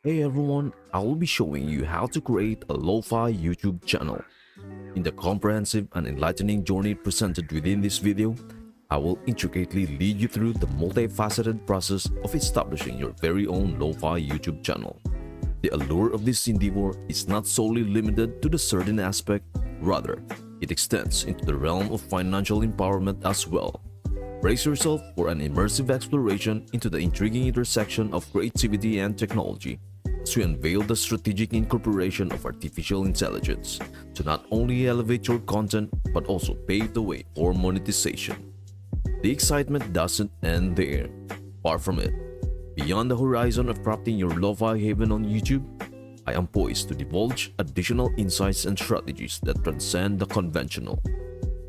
Hey everyone, I will be showing you how to create a lo-fi YouTube channel. In the comprehensive and enlightening journey presented within this video, I will intricately lead you through the multifaceted process of establishing your very own lo-fi YouTube channel. The allure of this endeavor is not solely limited to the certain aspect, rather, it extends into the realm of financial empowerment as well. Brace yourself for an immersive exploration into the intriguing intersection of creativity and technology as we unveil the strategic incorporation of artificial intelligence to not only elevate your content but also pave the way for monetization. The excitement doesn't end there. Far from it. Beyond the horizon of crafting your lo-fi haven on YouTube, I am poised to divulge additional insights and strategies that transcend the conventional.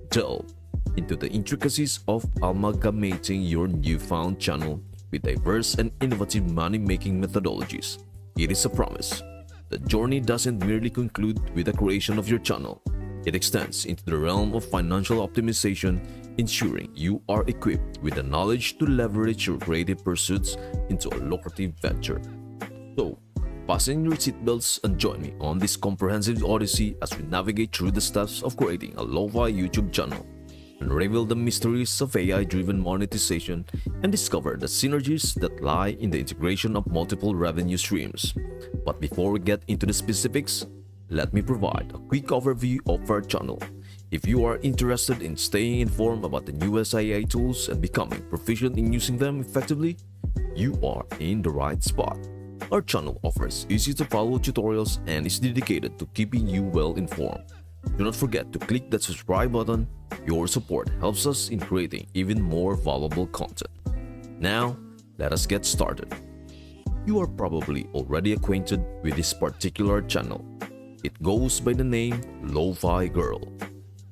Delve into the intricacies of amalgamating your newfound channel with diverse and innovative money-making methodologies. It is a promise. The journey doesn't merely conclude with the creation of your channel. It extends into the realm of financial optimization, ensuring you are equipped with the knowledge to leverage your creative pursuits into a lucrative venture. So, fasten your seatbelts and join me on this comprehensive odyssey as we navigate through the steps of creating a lo-fi YouTube channel, unravel the mysteries of AI-driven monetization, and discover the synergies that lie in the integration of multiple revenue streams. But before we get into the specifics, let me provide a quick overview of our channel. If you are interested in staying informed about the newest AI tools and becoming proficient in using them effectively, you are in the right spot. Our channel offers easy-to-follow tutorials and is dedicated to keeping you well informed. Do not forget to click that subscribe button. Your support helps us in creating even more valuable content. Now, let us get started. You are probably already acquainted with this particular channel. It goes by the name Lo-Fi Girl.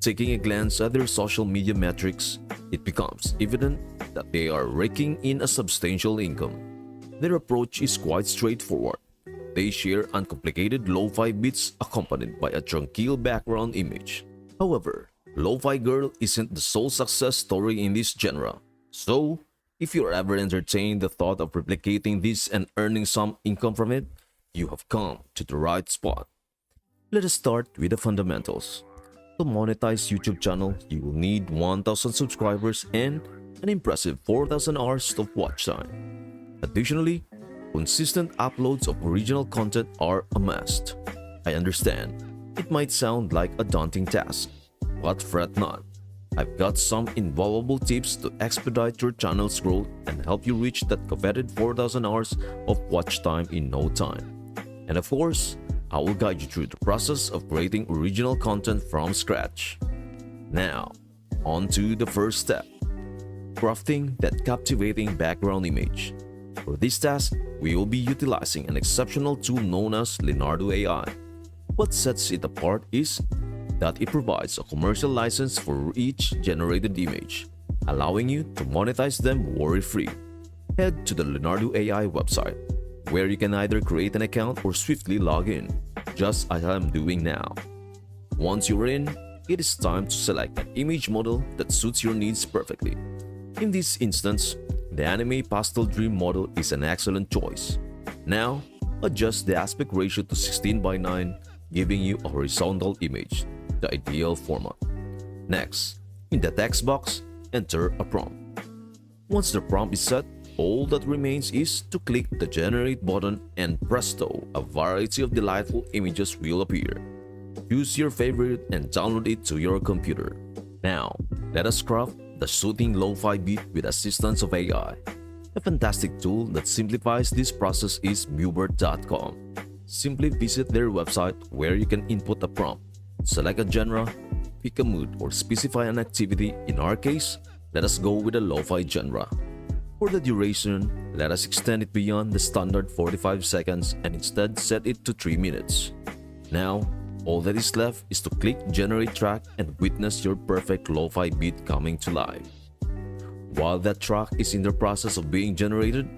Taking a glance at their social media metrics, it becomes evident that they are raking in a substantial income. Their approach is quite straightforward. They share uncomplicated lo-fi beats accompanied by a tranquil background image. However, Lo-Fi Girl isn't the sole success story in this genre. So, if you're ever entertained the thought of replicating this and earning some income from it, you have come to the right spot. Let us start with the fundamentals. To monetize YouTube channel, you will need 1,000 subscribers and an impressive 4,000 hours of watch time. Additionally, consistent uploads of original content are a must. I understand, it might sound like a daunting task, but fret not. I've got some invaluable tips to expedite your channel's growth and help you reach that coveted 4,000 hours of watch time in no time. And of course, I will guide you through the process of creating original content from scratch. Now, on to the first step. Crafting that captivating background image. For this task, we will be utilizing an exceptional tool known as Leonardo AI. What sets it apart is that it provides a commercial license for each generated image, allowing you to monetize them worry-free. Head to the Leonardo AI website, where you can either create an account or swiftly log in, just as I am doing now. Once you're in, it is time to select an image model that suits your needs perfectly. In this instance, the anime pastel dream model is an excellent choice. Now, adjust the aspect ratio to 16:9, giving you a horizontal image, the ideal format. Next, in the text box, enter a prompt. Once the prompt is set, all that remains is to click the generate button and presto, a variety of delightful images will appear. Choose your favorite and download it to your computer. Now, let us craft the soothing lo-fi beat with assistance of AI. A fantastic tool that simplifies this process is Mubert.com. Simply visit their website where you can input a prompt, select a genre, pick a mood or specify an activity. In our case, let us go with a lo-fi genre. For the duration, let us extend it beyond the standard 45 seconds and instead set it to 3 minutes. Now, all that is left is to click generate track and witness your perfect lo-fi beat coming to life. While that track is in the process of being generated,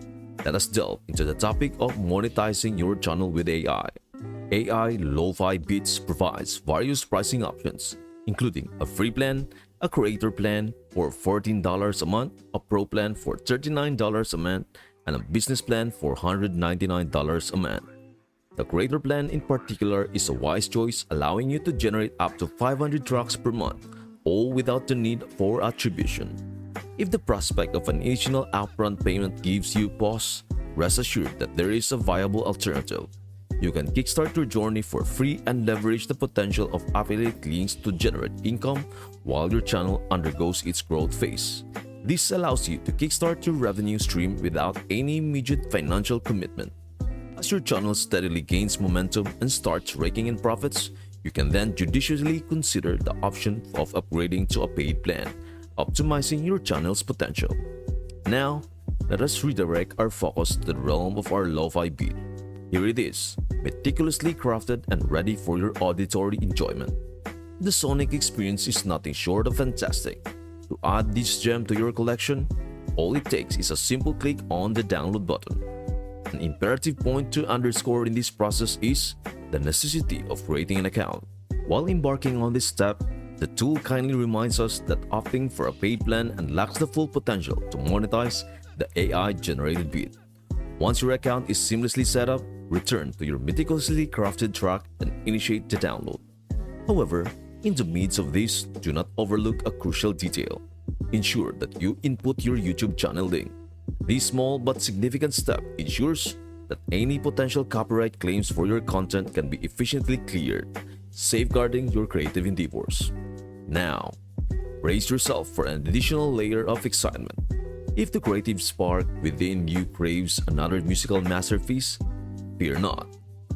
let us delve into the topic of monetizing your channel with AI. AI Lo-Fi Beats provides various pricing options, including a free plan, a creator plan for $14 a month, a pro plan for $39 a month, and a business plan for $199 a month. The creator plan in particular is a wise choice, allowing you to generate up to 500 tracks per month, all without the need for attribution. If the prospect of an additional upfront payment gives you pause, rest assured that there is a viable alternative. You can kickstart your journey for free and leverage the potential of affiliate links to generate income while your channel undergoes its growth phase. This allows you to kickstart your revenue stream without any immediate financial commitment. As your channel steadily gains momentum and starts raking in profits, you can then judiciously consider the option of upgrading to a paid plan, optimizing your channel's potential. Now, let us redirect our focus to the realm of our lo-fi beat. Here it is, meticulously crafted and ready for your auditory enjoyment. The sonic experience is nothing short of fantastic. To add this gem to your collection, all it takes is a simple click on the download button. An imperative point to underscore in this process is the necessity of creating an account. While embarking on this step, the tool kindly reminds us that opting for a paid plan unlocks the full potential to monetize the AI-generated beat. Once your account is seamlessly set up, return to your meticulously crafted track and initiate the download. However, in the midst of this, do not overlook a crucial detail. Ensure that you input your YouTube channel link. This small but significant step ensures that any potential copyright claims for your content can be efficiently cleared, safeguarding your creative endeavors. Now, brace yourself for an additional layer of excitement. If the creative spark within you craves another musical masterpiece, fear not.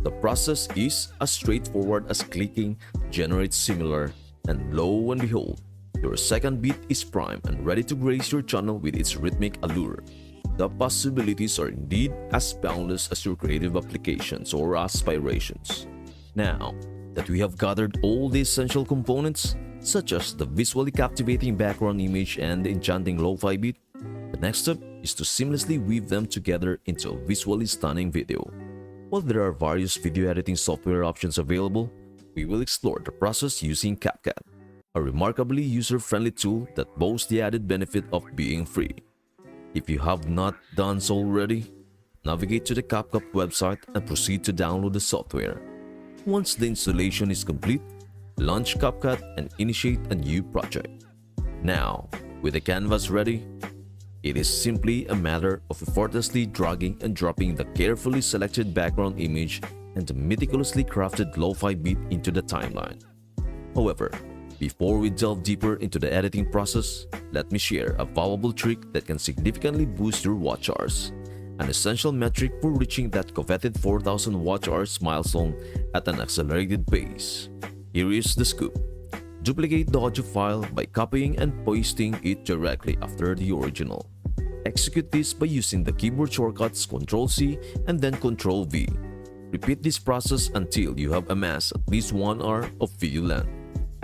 The process is as straightforward as clicking generate similar, and lo and behold, your second beat is prime and ready to grace your channel with its rhythmic allure. The possibilities are indeed as boundless as your creative applications or aspirations. Now that we have gathered all the essential components, such as the visually captivating background image and the enchanting lo-fi beat, the next step is to seamlessly weave them together into a visually stunning video. While there are various video editing software options available, we will explore the process using CapCut, a remarkably user-friendly tool that boasts the added benefit of being free. If you have not done so already, navigate to the CapCut website and proceed to download the software. Once the installation is complete, launch CapCut and initiate a new project. Now, with the canvas ready, it is simply a matter of effortlessly dragging and dropping the carefully selected background image and the meticulously crafted lo-fi beat into the timeline. However, before we delve deeper into the editing process, let me share a valuable trick that can significantly boost your watch hours, an essential metric for reaching that coveted 4,000 watch hours milestone at an accelerated pace. Here is the scoop. Duplicate the audio file by copying and pasting it directly after the original. Execute this by using the keyboard shortcuts Ctrl-C and then Ctrl-V. Repeat this process until you have amassed at least 1 hour of video length.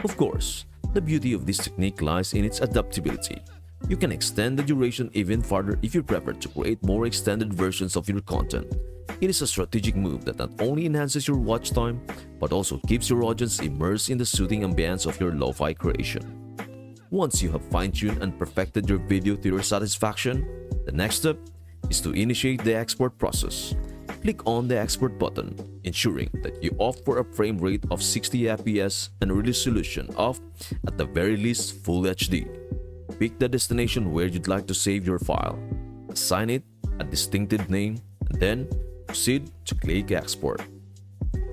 Of course, the beauty of this technique lies in its adaptability. You can extend the duration even further if you prefer to create more extended versions of your content. It is a strategic move that not only enhances your watch time, but also keeps your audience immersed in the soothing ambience of your lo-fi creation. Once you have fine-tuned and perfected your video to your satisfaction, the next step is to initiate the export process. Click on the export button, ensuring that you opt for a frame rate of 60 fps and resolution of, at the very least, Full HD. Pick the destination where you'd like to save your file, assign it a distinctive name, and then proceed to click export.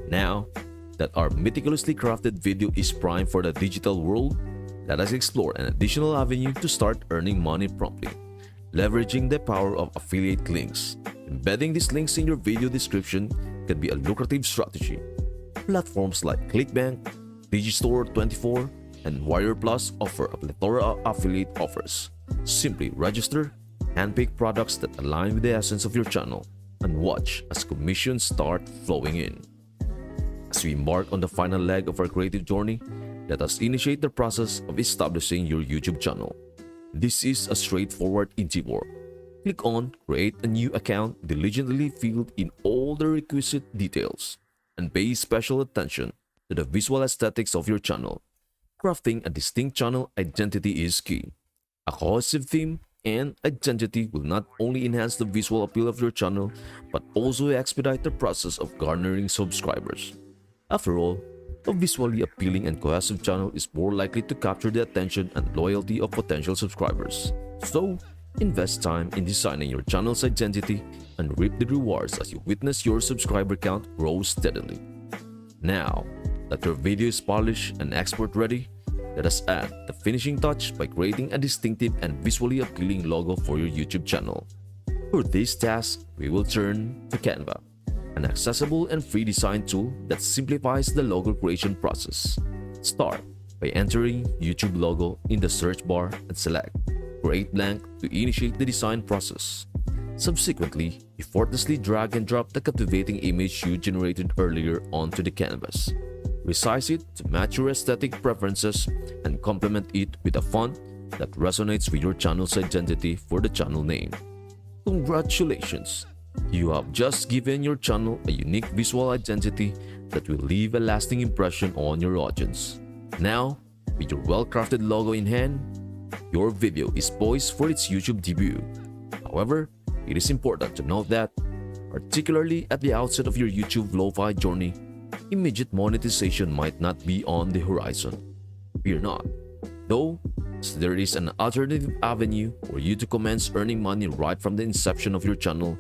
Now that our meticulously crafted video is primed for the digital world, let us explore an additional avenue to start earning money promptly, leveraging the power of affiliate links. Embedding these links in your video description can be a lucrative strategy. Platforms like ClickBank, Digistore24, and WirePlus offer a plethora of affiliate offers. Simply register, handpick products that align with the essence of your channel, and watch as commissions start flowing in. As we embark on the final leg of our creative journey, let us initiate the process of establishing your YouTube channel. This is a straightforward endeavor. Click on Create a New Account, diligently fill in all the requisite details, and pay special attention to the visual aesthetics of your channel. Crafting a distinct channel identity is key. A cohesive theme, and identity will not only enhance the visual appeal of your channel, but also expedite the process of garnering subscribers. After all, a visually appealing and cohesive channel is more likely to capture the attention and loyalty of potential subscribers. So, invest time in designing your channel's identity and reap the rewards as you witness your subscriber count grow steadily. Now that your video is polished and export ready, let us add the finishing touch by creating a distinctive and visually appealing logo for your YouTube channel. For this task, we will turn to Canva, an accessible and free design tool that simplifies the logo creation process. Start by entering YouTube logo in the search bar and select Create Blank to initiate the design process. Subsequently, effortlessly drag and drop the captivating image you generated earlier onto the canvas. Resize it to match your aesthetic preferences and complement it with a font that resonates with your channel's identity for the channel name. Congratulations! You have just given your channel a unique visual identity that will leave a lasting impression on your audience. Now, with your well-crafted logo in hand, your video is poised for its YouTube debut. However, it is important to note that, particularly at the outset of your YouTube lo-fi journey, immediate monetization might not be on the horizon. Fear not, though, as there is an alternative avenue for you to commence earning money right from the inception of your channel.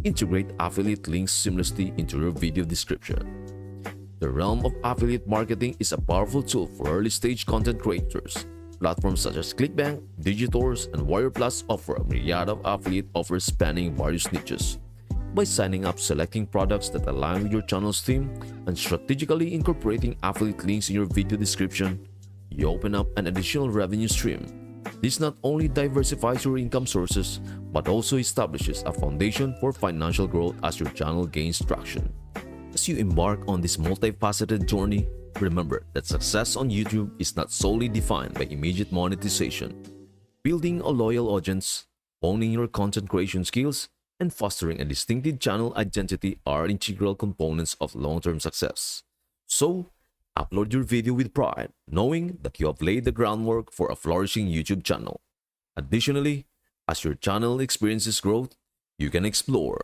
Integrate affiliate links seamlessly into your video description. The realm of affiliate marketing is a powerful tool for early-stage content creators. Platforms such as ClickBank, Digitors, and Warrior Plus offer a myriad of affiliate offers spanning various niches. By signing up, selecting products that align with your channel's theme, and strategically incorporating affiliate links in your video description, you open up an additional revenue stream. This not only diversifies your income sources, but also establishes a foundation for financial growth as your channel gains traction. As you embark on this multifaceted journey, remember that success on YouTube is not solely defined by immediate monetization. Building a loyal audience, owning your content creation skills, and fostering a distinctive channel identity are integral components of long-term success. So, upload your video with pride, knowing that you have laid the groundwork for a flourishing YouTube channel. Additionally, as your channel experiences growth, you can explore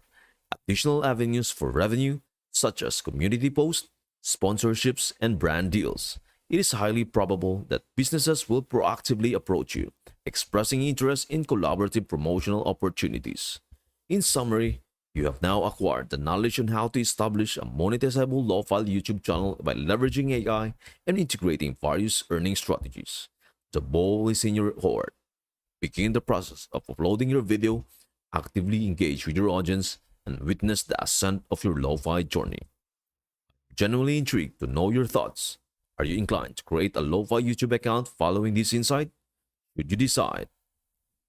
additional avenues for revenue, such as community posts, sponsorships, and brand deals. It is highly probable that businesses will proactively approach you, expressing interest in collaborative promotional opportunities. In summary, you have now acquired the knowledge on how to establish a monetizable low-file YouTube channel by leveraging AI and integrating various earning strategies. The ball is in your court. Begin the process of uploading your video, actively engage with your audience, and witness the ascent of your lo-fi journey. Genuinely intrigued to know your thoughts. Are you inclined to create a lo-fi YouTube account following this insight? Should you decide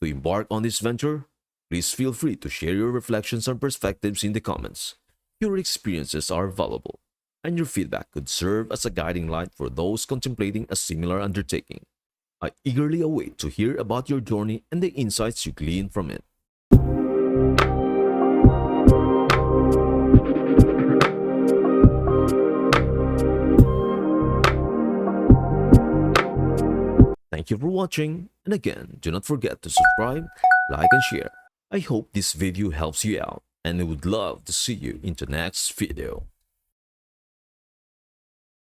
to embark on this venture, please feel free to share your reflections and perspectives in the comments. Your experiences are valuable, and your feedback could serve as a guiding light for those contemplating a similar undertaking. I eagerly await to hear about your journey and the insights you glean from it. Thank you for watching, and again, do not forget to subscribe, like, and share. I hope this video helps you out, and I would love to see you in the next video.